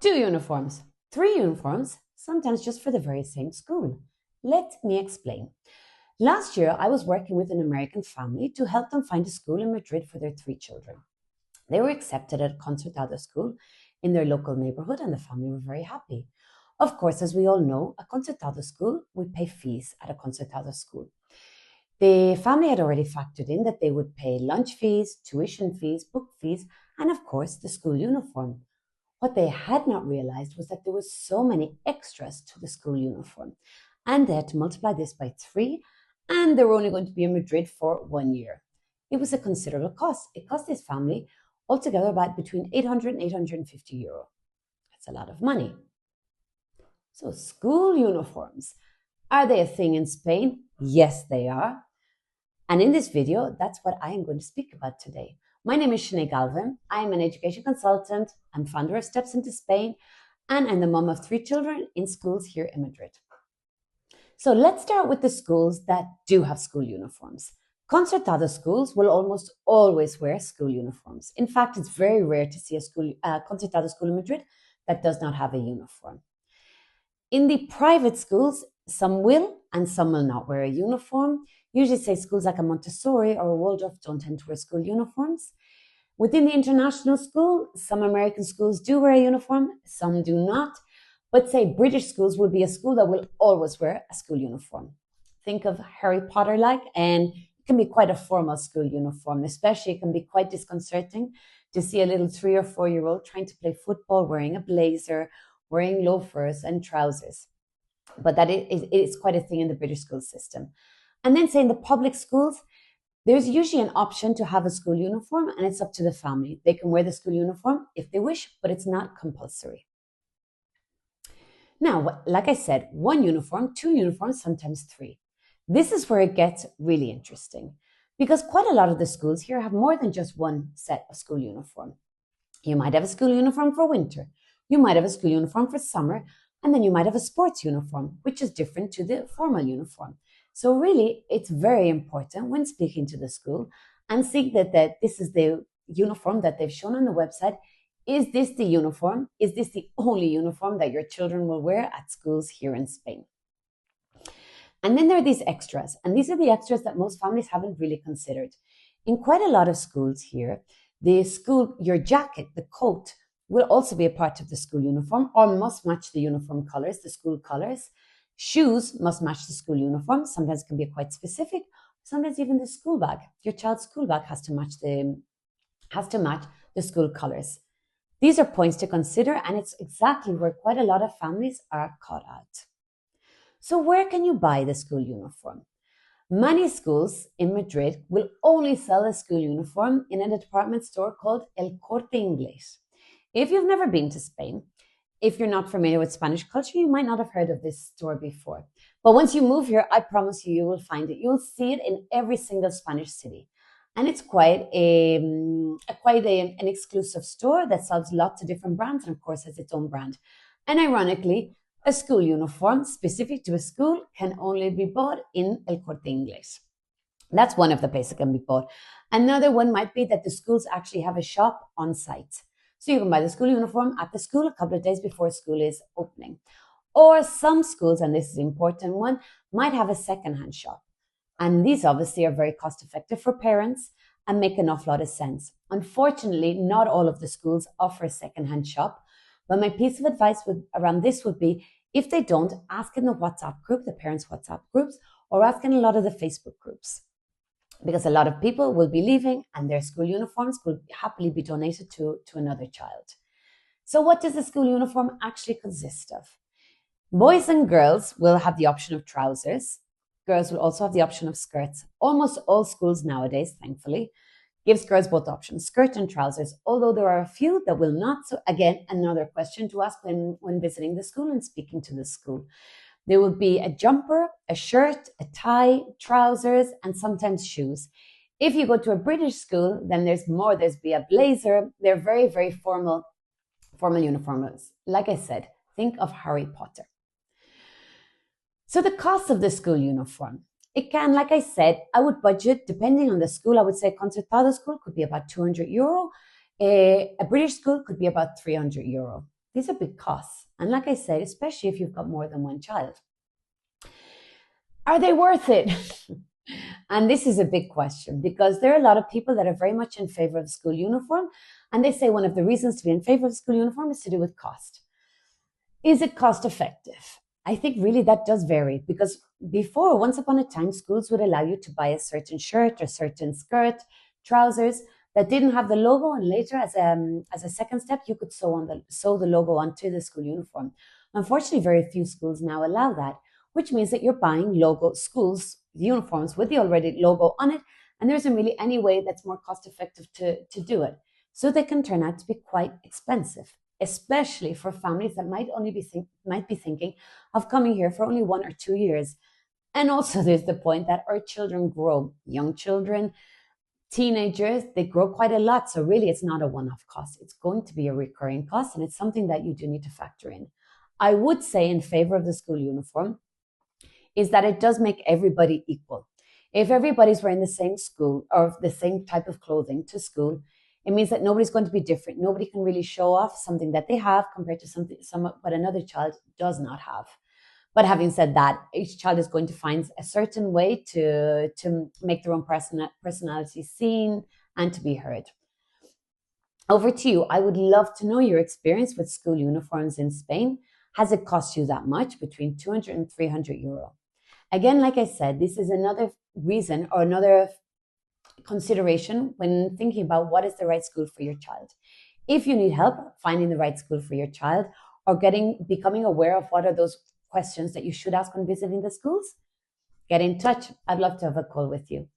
2 uniforms, 3 uniforms, sometimes just for the very same school. Let me explain. Last year, I was working with an American family to help them find a school in Madrid for their 3 children. They were accepted at Concertado school in their local neighborhood, and the family were very happy. Of course, as we all know, a Concertado school, we pay fees at a Concertado school. The family had already factored in that they would pay lunch fees, tuition fees, book fees, and of course, the school uniform. What they had not realized was that there were so many extras to the school uniform, and they had to multiply this by 3, and they were only going to be in Madrid for 1 year. It was a considerable cost. It cost this family altogether about between 800 and 850 euro. That's a lot of money. So school uniforms, are they a thing in Spain? Yes, they are. And in this video, that's what I am going to speak about today. My name is Sinead Galvin. I am an education consultant. I'm founder of Steps into Spain, and I'm the mom of 3 children in schools here in Madrid. So let's start with the schools that do have school uniforms. Concertado schools will almost always wear school uniforms. In fact, it's very rare to see a Concertado school in Madrid that does not have a uniform. In the private schools, some will and some will not wear a uniform. Usually say schools like a Montessori or a Waldorf don't tend to wear school uniforms. Within the international school, some American schools do wear a uniform, some do not. But say British schools will be a school that will always wear a school uniform. Think of Harry Potter-like, and it can be quite a formal school uniform, especially it can be quite disconcerting to see a little 3 or 4-year-old trying to play football wearing a blazer, wearing loafers and trousers. But that is quite a thing in the British school system. And then say in the public schools, there's usually an option to have a school uniform, and it's up to the family. They can wear the school uniform if they wish, but it's not compulsory. Now, like I said, 1 uniform, 2 uniforms, sometimes 3. This is where it gets really interesting because quite a lot of the schools here have more than just 1 set of school uniform. You might have a school uniform for winter. You might have a school uniform for summer, and then you might have a sports uniform, which is different to the formal uniform. So really, it's very important when speaking to the school and seeing that this is the uniform that they've shown on the website. Is this the uniform? Is this the only uniform that your children will wear at schools here in Spain? And then there are these extras, and these are the extras that most families haven't really considered. In quite a lot of schools here, your jacket, the coat, will also be a part of the school uniform or must match the uniform colors, the school colors. Shoes must match the school uniform. Sometimes it can be quite specific. Sometimes even the school bag. Your child's school bag has to match the school colors. These are points to consider, and it's exactly where quite a lot of families are caught out. So where can you buy the school uniform? Many schools in Madrid will only sell a school uniform in a department store called El Corte Inglés. If you've never been to Spain, if you're not familiar with Spanish culture, you might not have heard of this store before. But once you move here, I promise you, you will find it. You'll see it in every single Spanish city. And it's quite an exclusive store that sells lots of different brands and, of course, has its own brand. And ironically, a school uniform specific to a school can only be bought in El Corte Inglés. That's one of the places that can be bought. Another one might be that the schools actually have a shop on site. So you can buy the school uniform at the school a couple of days before school is opening. Or some schools, and this is an important one, might have a secondhand shop. And these obviously are very cost effective for parents and make an awful lot of sense. Unfortunately, not all of the schools offer a secondhand shop. But my piece of advice around this would be, if they don't, ask in the WhatsApp group, the parents' WhatsApp groups, or ask in a lot of the Facebook groups. Because a lot of people will be leaving and their school uniforms will happily be donated to another child. So what does the school uniform actually consist of? Boys and girls will have the option of trousers. Girls will also have the option of skirts. Almost all schools nowadays, thankfully, gives girls both options, skirt and trousers, although there are a few that will not. So again, another question to ask when visiting the school and speaking to the school. There will be a jumper, a shirt, a tie, trousers, and sometimes shoes. If you go to a British school, then there's more. There's be a blazer. They're very, very formal uniforms. Like I said, think of Harry Potter. So the cost of the school uniform. It can, like I said, I would budget, depending on the school, I would say Concertado school could be about €200. A British school could be about €300. These are big costs. And like I said, especially if you've got more than one child. Are they worth it? And this is a big question because there are a lot of people that are very much in favor of school uniform. And they say one of the reasons to be in favor of school uniform is to do with cost. Is it cost effective? I think really that does vary because before, once upon a time, schools would allow you to buy a certain shirt or certain skirt, trousers that didn't have the logo, and later, as a second step, you could sew the logo onto the school uniform. Unfortunately, very few schools now allow that, which means that you're buying schools uniforms with the already logo on it, and there isn't really any way that's more cost effective to do it. So they can turn out to be quite expensive, especially for families that might be thinking of coming here for only 1 or 2 years. And also, there's the point that our children grow, young children, teenagers, they grow quite a lot. So really, it's not a one-off cost. It's going to be a recurring cost, and it's something that you do need to factor in. I would say in favor of the school uniform is that it does make everybody equal. If everybody's wearing the same school or the same type of clothing to school, it means that nobody's going to be different. Nobody can really show off something that they have compared to what another child does not have. But having said that, each child is going to find a certain way to make their own personality seen and to be heard. Over to you. I would love to know your experience with school uniforms in Spain. Has it cost you that much, between 200 and 300 euro? Again, like I said, this is another reason or another consideration when thinking about what is the right school for your child. If you need help finding the right school for your child or becoming aware of what are those questions that you should ask when visiting the schools, get in touch. I'd love to have a call with you.